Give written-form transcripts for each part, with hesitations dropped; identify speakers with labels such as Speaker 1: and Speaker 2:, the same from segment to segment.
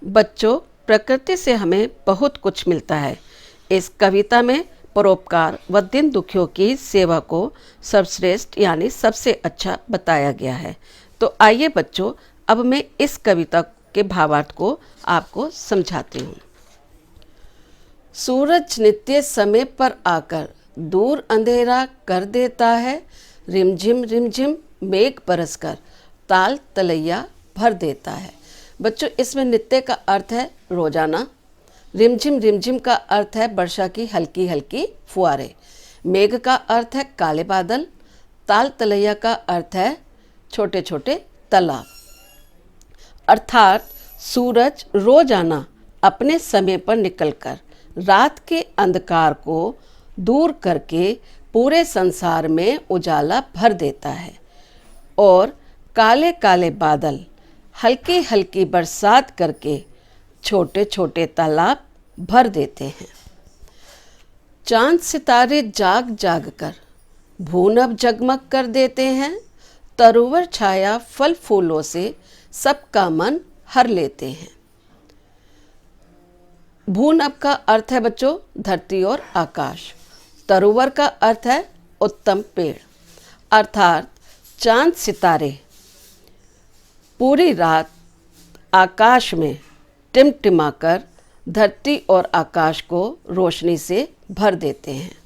Speaker 1: बच्चों, प्रकृति से हमें बहुत कुछ मिलता है। इस कविता में परोपकार व दीन दुखियों की सेवा को सर्वश्रेष्ठ यानी सबसे अच्छा बताया गया है। तो आइए बच्चों, अब मैं इस कविता के भावार्थ को आपको समझाती हूँ। सूरज नित्य समय पर आकर दूर अंधेरा कर देता है। रिमझिम मेघ बरसकर ताल तलैया भर देता है। बच्चों, इसमें नित्य का अर्थ है रोजाना। रिमझिम का अर्थ है वर्षा की हल्की हल्की फुहारे। मेघ का अर्थ है काले बादल। ताल तलैया का अर्थ है छोटे छोटे तालाब। अर्थात सूरज रोजाना अपने समय पर निकलकर रात के अंधकार को दूर करके पूरे संसार में उजाला भर देता है और काले काले बादल हल्की हल्की बरसात करके छोटे छोटे तालाब भर देते हैं। चांद सितारे जाग जाग कर भूनभ जगमग कर देते हैं। तरुवर छाया फल फूलों से सबका मन हर लेते हैं। भूनभ का अर्थ है बच्चों धरती और आकाश। तरुवर का अर्थ है उत्तम पेड़। अर्थात चांद सितारे पूरी रात आकाश में टिमटिमाकर धरती और आकाश को रोशनी से भर देते हैं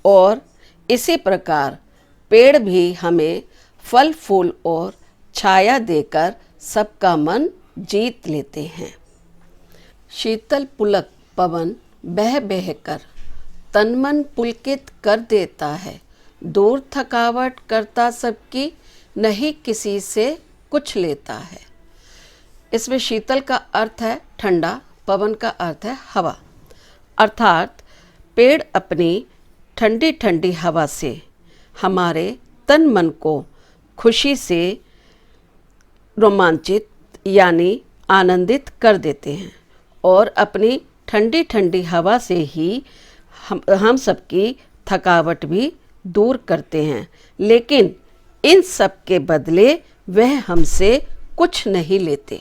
Speaker 1: और इसी प्रकार पेड़ भी हमें फल फूल और छाया देकर सबका मन जीत लेते हैं। शीतल पुलक पवन बह बह कर तन मन पुलकित कर देता है। दूर थकावट करता सबकी नहीं किसी से कुछ लेता है। इसमें शीतल का अर्थ है ठंडा, पवन का अर्थ है हवा। अर्थात पेड़ अपनी ठंडी ठंडी हवा से हमारे तन मन को खुशी से रोमांचित यानी आनंदित कर देते हैं और अपनी ठंडी ठंडी हवा से ही हम सबकी थकावट भी दूर करते हैं। लेकिन इन सब के बदले वह हमसे कुछ नहीं लेते।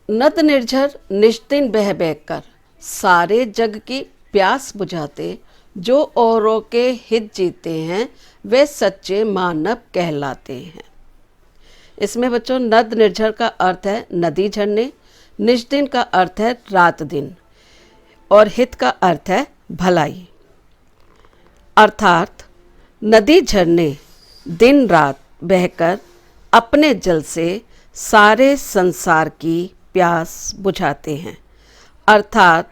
Speaker 1: नद निर्झर निष्दिन बह बह कर सारे जग की प्यास बुझाते। जो औरों के हित जीते हैं वे सच्चे मानव कहलाते हैं। इसमें बच्चों नद निर्झर का अर्थ है नदी झरने, निष्दिन का अर्थ है रात दिन और हित का अर्थ है भलाई। अर्थात नदी झरने दिन रात बहकर अपने जल से सारे संसार की प्यास बुझाते हैं। अर्थात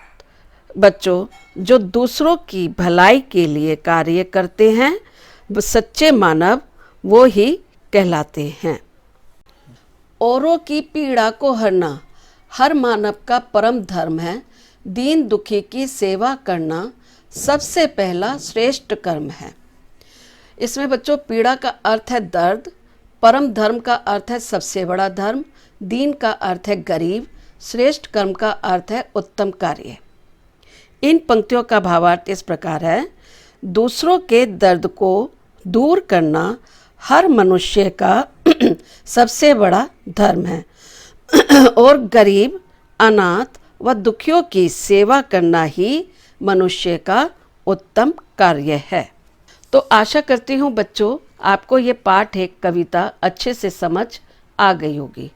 Speaker 1: बच्चों जो दूसरों की भलाई के लिए कार्य करते हैं वो सच्चे मानव वो ही कहलाते हैं। औरों की पीड़ा को हरना हर मानव का परम धर्म है। दीन दुखी की सेवा करना सबसे पहला श्रेष्ठ कर्म है। इसमें बच्चों पीड़ा का अर्थ है दर्द, परम धर्म का अर्थ है सबसे बड़ा धर्म, दीन का अर्थ है गरीब, श्रेष्ठ कर्म का अर्थ है उत्तम कार्य। इन पंक्तियों का भावार्थ इस प्रकार है। दूसरों के दर्द को दूर करना हर मनुष्य का सबसे बड़ा धर्म है और गरीब, अनाथ व दुखियों की सेवा करना ही मनुष्य का उत्तम कार्य है। तो आशा करती हूँ बच्चों आपको ये पाठ एक कविता अच्छे से समझ आ गई होगी।